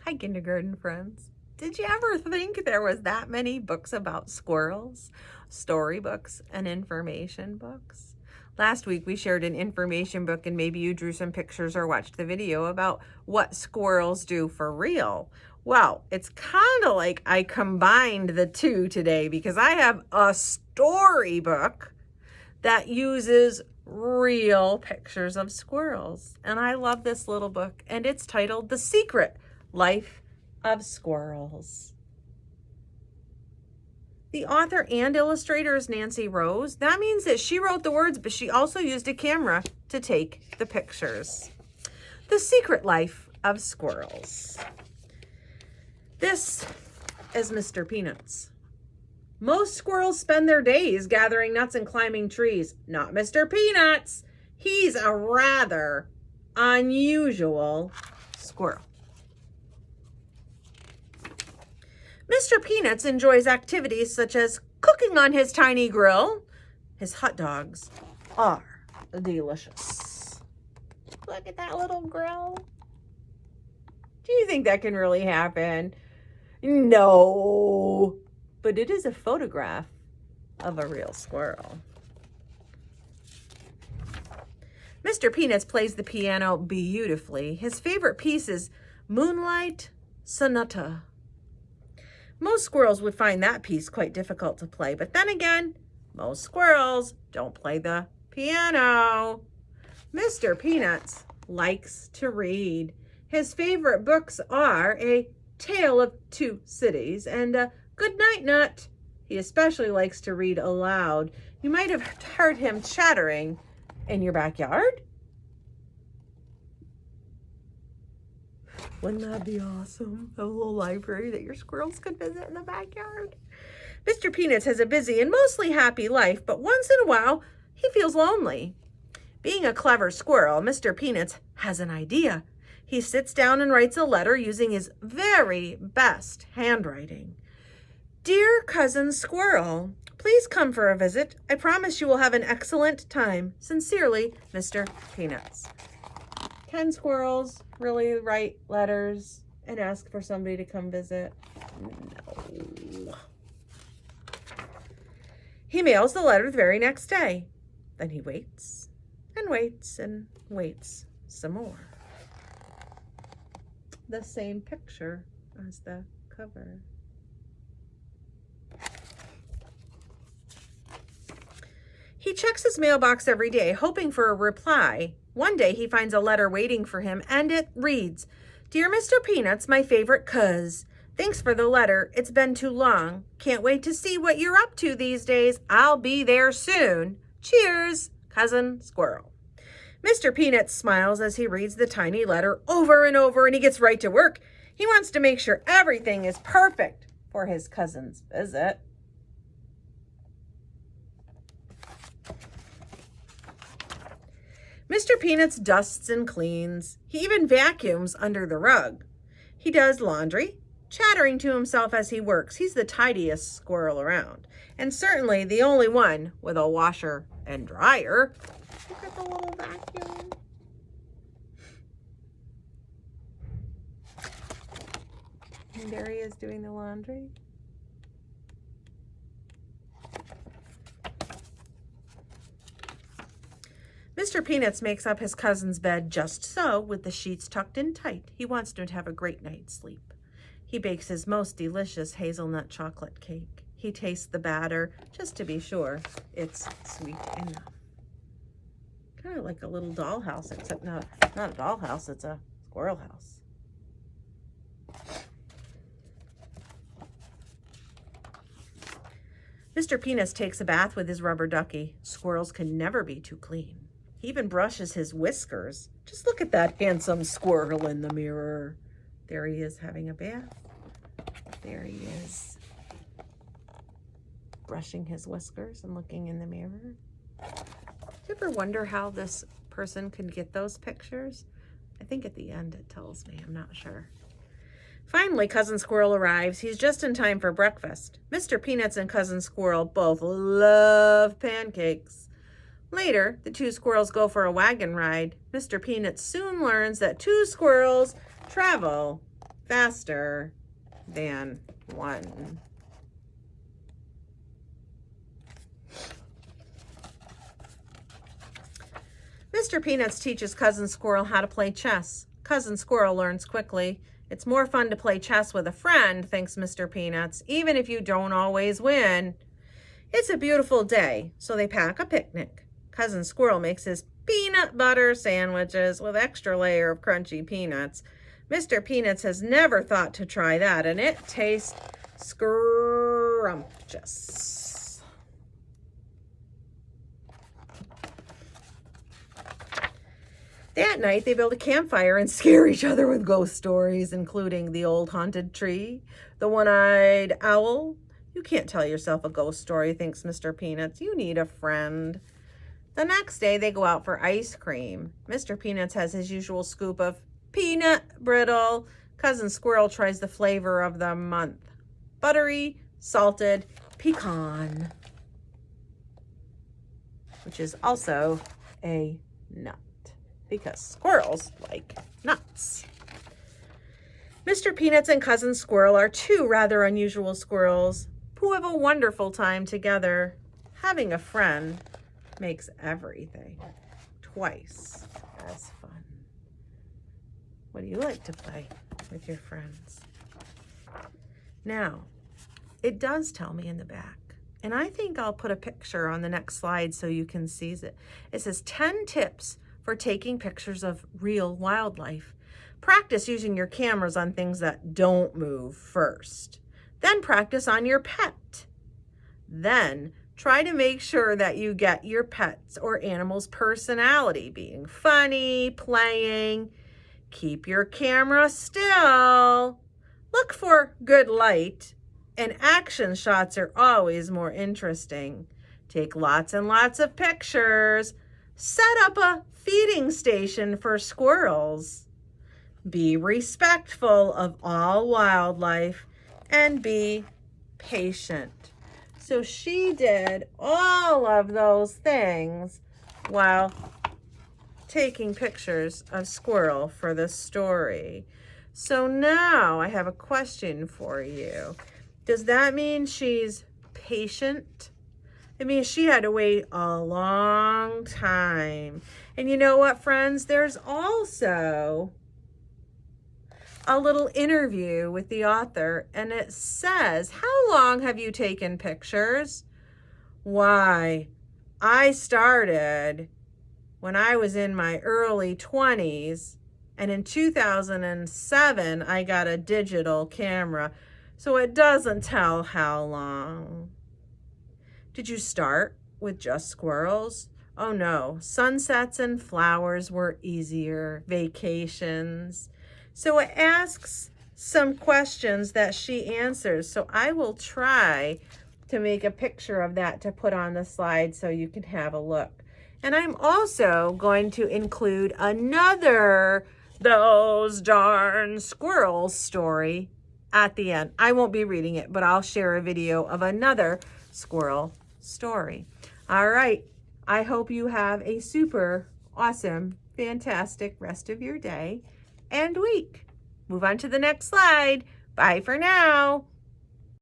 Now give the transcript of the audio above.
Hi, kindergarten friends. Did you ever think there was that many books about squirrels? Storybooks and information books? Last week we shared an information book and maybe you drew some pictures or watched the video about what squirrels do for real. Well, it's kind of like I combined the two today because I have a storybook that uses real pictures of squirrels. And I love this little book, and it's titled The Secret Life of Squirrels. The author and illustrator is Nancy Rose. That means that she wrote the words, but she also used a camera to take the pictures. The Secret Life of Squirrels. This is Mr. Peanuts. Most squirrels spend their days gathering nuts and climbing trees. Not Mr. Peanuts. He's a rather unusual squirrel. Mr. Peanuts enjoys activities such as cooking on his tiny grill. His hot dogs are delicious. Look at that little grill. Do you think that can really happen? No. But it is a photograph of a real squirrel. Mr. Peanuts plays the piano beautifully. His favorite piece is Moonlight Sonata. Most squirrels would find that piece quite difficult to play, but then again, most squirrels don't play the piano. Mr. Peanuts likes to read. His favorite books are A Tale of Two Cities and a Good Night Nut. He especially likes to read aloud. You might have heard him chattering in your backyard. Wouldn't that be awesome? A little library that your squirrels could visit in the backyard. Mr. Peanuts has a busy and mostly happy life, but once in a while, he feels lonely. Being a clever squirrel, Mr. Peanuts has an idea. He sits down and writes a letter using his very best handwriting. Dear Cousin Squirrel, please come for a visit. I promise you will have an excellent time. Sincerely, Mr. Peanuts. Can squirrels really write letters and ask for somebody to come visit? No. He mails the letter the very next day. Then he waits and waits and waits some more. The same picture as the cover. He checks his mailbox every day, hoping for a reply. One day he finds a letter waiting for him, and it reads, Dear Mr. Peanuts, my favorite cuz. Thanks for the letter. It's been too long. Can't wait to see what you're up to these days. I'll be there soon. Cheers, Cousin Squirrel. Mr. Peanuts smiles as he reads the tiny letter over and over, and he gets right to work. He wants to make sure everything is perfect for his cousin's visit. Mr. Peanuts dusts and cleans. He even vacuums under the rug. He does laundry, chattering to himself as he works. He's the tidiest squirrel around, and certainly the only one with a washer and dryer. Look at the little vacuum. And there he is doing the laundry. Mr. Peanuts makes up his cousin's bed just so, with the sheets tucked in tight. He wants to have a great night's sleep. He bakes his most delicious hazelnut chocolate cake. He tastes the batter just to be sure it's sweet enough. Kind of like a little dollhouse, except not a dollhouse, it's a squirrel house. Mr. Peanuts takes a bath with his rubber ducky. Squirrels can never be too clean. He even brushes his whiskers. Just look at that handsome squirrel in the mirror. There he is having a bath. There he is brushing his whiskers and looking in the mirror. Do you ever wonder how this person could get those pictures? I think at the end it tells me. I'm not sure. Finally, Cousin Squirrel arrives. He's just in time for breakfast. Mr. Peanuts and Cousin Squirrel both love pancakes. Later, the two squirrels go for a wagon ride. Mr. Peanuts soon learns that two squirrels travel faster than 1. Mr. Peanuts teaches Cousin Squirrel how to play chess. Cousin Squirrel learns quickly. It's more fun to play chess with a friend, thinks Mr. Peanuts, even if you don't always win. It's a beautiful day, so they pack a picnic. Cousin Squirrel makes his peanut butter sandwiches with extra layer of crunchy peanuts. Mr. Peanuts has never thought to try that, and it tastes scrumptious. That night, they build a campfire and scare each other with ghost stories, including the old haunted tree, the one-eyed owl. You can't tell yourself a ghost story, thinks Mr. Peanuts. You need a friend. The next day, they go out for ice cream. Mr. Peanuts has his usual scoop of peanut brittle. Cousin Squirrel tries the flavor of the month. Buttery, salted pecan, which is also a nut, because squirrels like nuts. Mr. Peanuts and Cousin Squirrel are 2 rather unusual squirrels who have a wonderful time together. Having a friend makes everything twice as fun. What do you like to play with your friends? Now, it does tell me in the back, and I think I'll put a picture on the next slide so you can see it. It says 10 tips for taking pictures of real wildlife. Practice using your cameras on things that don't move first. Then practice on your pet. Then try to make sure that you get your pet's or animal's personality, being funny, playing. Keep your camera still. Look for good light, and action shots are always more interesting. Take lots and lots of pictures. Set up a feeding station for squirrels. Be respectful of all wildlife and be patient. So she did all of those things while taking pictures of Squirrel for the story. So now I have a question for you. Does that mean she's patient? It means she had to wait a long time. And you know what, friends? There's also a little interview with the author, and it says, how long have you taken pictures? Why, I started when I was in my early 20s, and in 2007, I got a digital camera, so it doesn't tell how long. Did you start with just squirrels? Oh no, sunsets and flowers were easier, vacations. So it asks some questions that she answers. So I will try to make a picture of that to put on the slide so you can have a look. And I'm also going to include another Those Darn Squirrels story at the end. I won't be reading it, but I'll share a video of another squirrel story. All right. I hope you have a super awesome, fantastic rest of your day and week. Move on to the next slide. Bye for now.